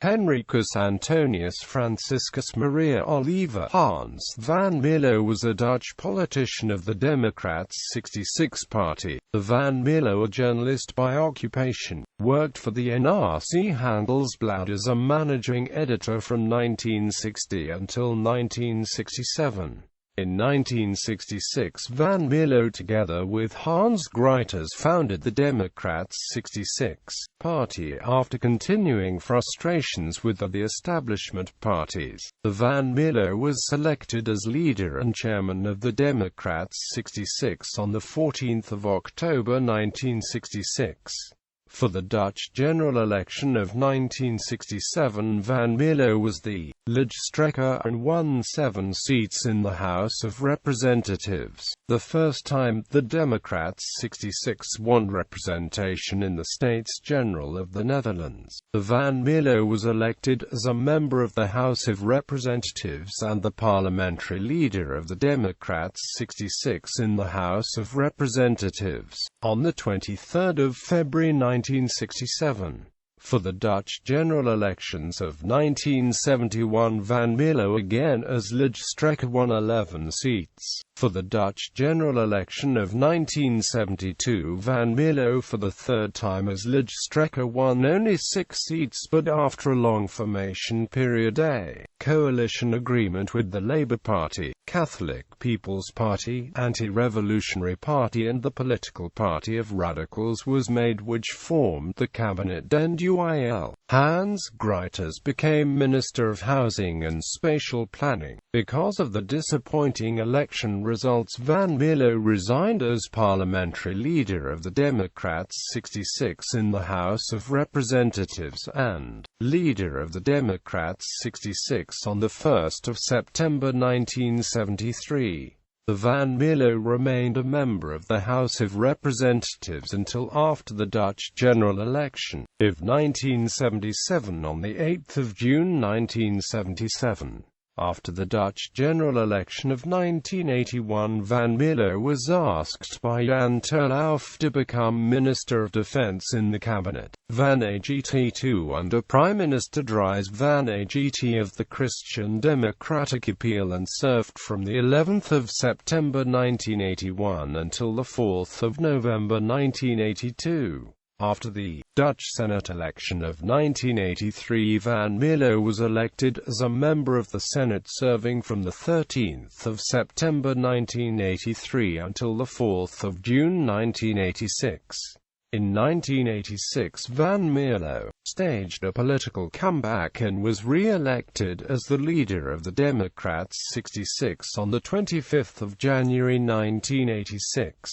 Henricus, Antonius, Franciscus, Maria Oliva. Hans van Mierlo was a Dutch politician of the Democrats' 66 party. The Van Mierlo, a journalist by occupation, worked for the NRC Handelsblad as a managing editor from 1960 until 1967. In 1966, Van Mierlo together with Hans Gruijters founded the Democrats' 66 party after continuing frustrations with the establishment parties. The Van Mierlo was selected as leader and chairman of the Democrats' 66 on 14 October 1966. For the Dutch general election of 1967, Van Mierlo was the lijsttrekker and won 7 seats in the House of Representatives, the first time the Democrats' 66 won representation in the States General of the Netherlands. The Van Mierlo was elected as a member of the House of Representatives and the parliamentary leader of the Democrats' 66 in the House of Representatives, on 23 February 1967. For the Dutch general elections of 1971, Van Mierlo again as lijsttrekker won 11 seats. For the Dutch general election of 1972, Van Mierlo for the third time as lijsttrekker won only 6 seats, but after a long formation period, a coalition agreement with the Labour Party, Catholic People's Party, Anti-Revolutionary Party and the Political Party of Radicals was made, which formed the cabinet NDUIL. Hans Gruijters became Minister of Housing and Spatial Planning. Because of the disappointing election results, Van Mierlo resigned as parliamentary leader of the Democrats' 66 in the House of Representatives and leader of the Democrats' 66 on 1 September 1973. The Van Mierlo remained a member of the House of Representatives until after the Dutch general election of 1977 on 8 June 1977. After the Dutch general election of 1981, Van Mierlo was asked by Jan Terlouw to become Minister of Defense in the cabinet. Van Agt II under Prime Minister Dries Van Agt of the Christian Democratic Appeal and served from the 11th of September 1981 until the 4th of November 1982. After the Dutch Senate election of 1983, Van Mierlo was elected as a member of the Senate, serving from the 13th of September 1983 until the 4th of June 1986. In 1986, Van Mierlo staged a political comeback and was re-elected as the leader of the Democrats' 66 on 25 January 1986.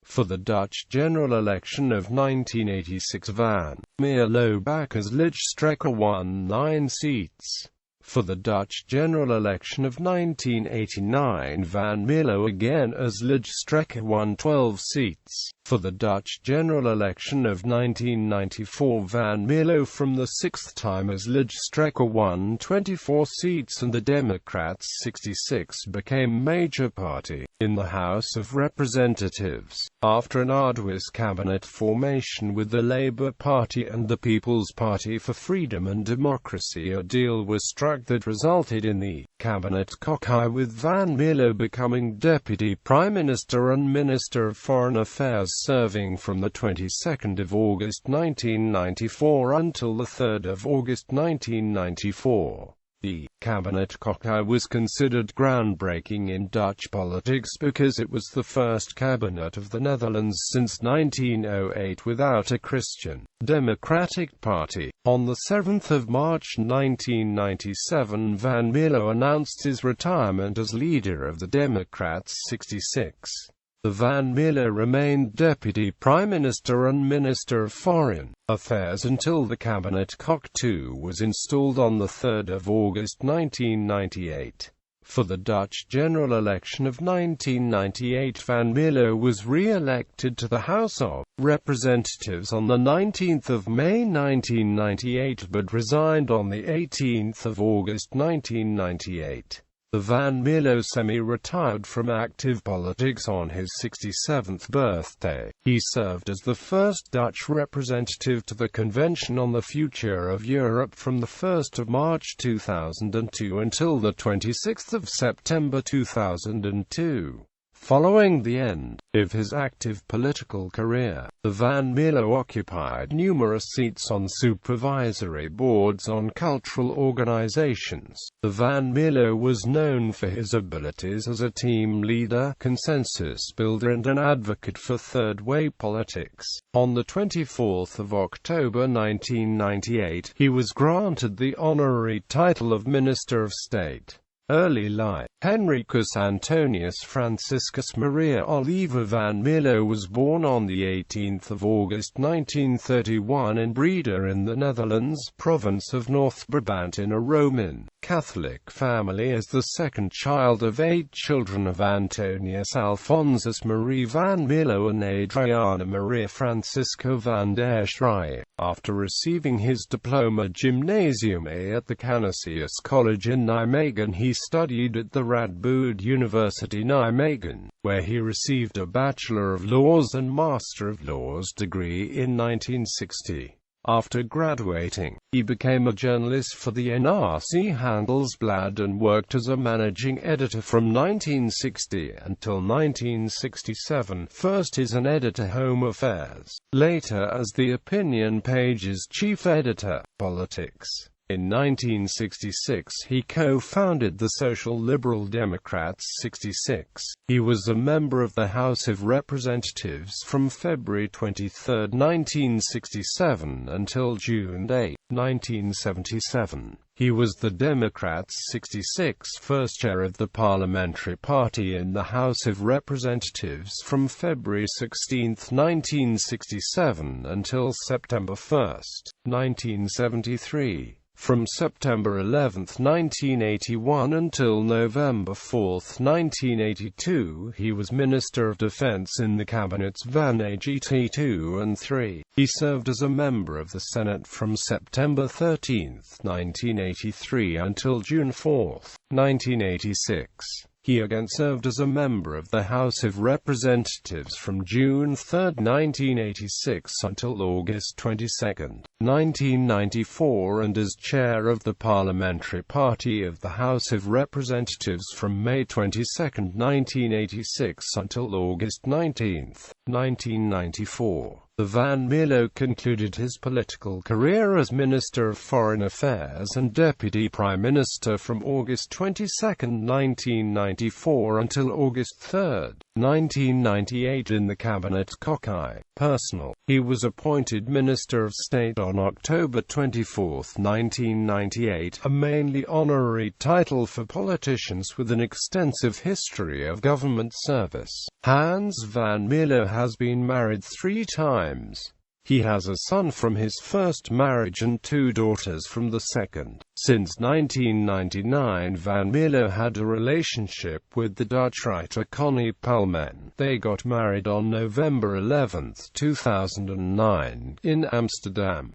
For the Dutch general election of 1986, Van Mierlo back as lijsttrekker won 9 seats. For the Dutch general election of 1989, Van Mierlo again as lijsttrekker won 12 seats. For the Dutch general election of 1994, Van Mierlo from the 6th time as lijsttrekker won 24 seats and the Democrats' 66 became major party in the House of Representatives. After an arduous cabinet formation with the Labour Party and the People's Party for Freedom and Democracy, a deal was struck that resulted in the cabinet cockeye, with Van Mierlo becoming Deputy Prime Minister and Minister of Foreign Affairs, serving from the 22nd of August 1994 until the 3rd of August 1994. The cabinet cockeye was considered groundbreaking in Dutch politics because it was the first cabinet of the Netherlands since 1908 without a Christian Democratic Party. On 7 March 1997, Van Mierlo announced his retirement as leader of the Democrats' 66. The Van Mierlo remained Deputy Prime Minister and Minister of Foreign Affairs until the cabinet cockatoo was installed on 3 August 1998. For the Dutch general election of 1998, Van Mierlo was re-elected to the House of Representatives on 19 May 1998 but resigned on 18 August 1998. The Van Mierlo semi-retired from active politics on his 67th birthday. He served as the first Dutch representative to the Convention on the Future of Europe from the 1st of March 2002 until the 26th of September 2002. Following the end of his active political career, the Van Mierlo occupied numerous seats on supervisory boards on cultural organizations. The Van Mierlo was known for his abilities as a team leader, consensus builder and an advocate for third-way politics. On the 24th of October 1998, he was granted the honorary title of Minister of State. Early life. Henricus Antonius Franciscus Maria Oliva van Mierlo was born on the 18th of August 1931 in Breda in the Netherlands, province of North Brabant, in a Roman Catholic family as the second child of 8 children of Antonius Alphonsus Marie van Mierlo and Adriana Maria Francisco van der Schrie. After receiving his diploma gymnasium A at the Canisius College in Nijmegen, he studied at the Radboud University Nijmegen, where he received a Bachelor of Laws and Master of Laws degree in 1960. After graduating, he became a journalist for the NRC Handelsblad and worked as a managing editor from 1960 until 1967, first as an editor Home Affairs, later as the Opinion Page's chief editor, Politics. In 1966, he co-founded the Social Liberal Democrats 66. He was a member of the House of Representatives from February 23, 1967 until June 8, 1977. He was the Democrats' 66 first chair of the parliamentary party in the House of Representatives from February 16, 1967 until September 1, 1973. From September 11, 1981 until November 4, 1982, he was Minister of Defense in the cabinets Van AGT 2 and 3. He served as a member of the Senate from September 13, 1983 until June 4, 1986. He again served as a member of the House of Representatives from June 3, 1986 until August 22, 1994 and as chair of the Parliamentary Party of the House of Representatives from May 22, 1986 until August 19, 1994. The Van Mierlo concluded his political career as Minister of Foreign Affairs and Deputy Prime Minister from August 22, 1994 until August 3, 1998 in the Cabinet Cockeye. Personal. He was appointed Minister of State on October 24, 1998, a mainly honorary title for politicians with an extensive history of government service. Hans van Mierlo has been married 3 times. He has a son from his first marriage and 2 daughters from the second. Since 1999, Van Mierlo had a relationship with the Dutch writer Connie Palmen. They got married on November 11, 2009, in Amsterdam.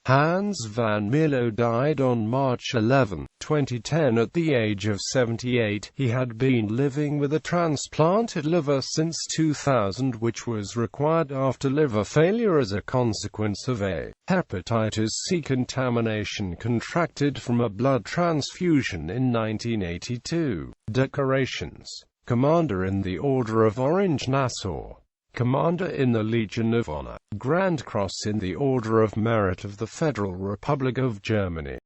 Hans van Mierlo died on March 11, 2010 at the age of 78. He had been living with a transplanted liver since 2000, which was required after liver failure as a consequence of a hepatitis C contamination contracted from a blood transfusion in 1982. Decorations. Commander in the Order of Orange Nassau. Commander in the Legion of Honor. Grand Cross in the Order of Merit of the Federal Republic of Germany.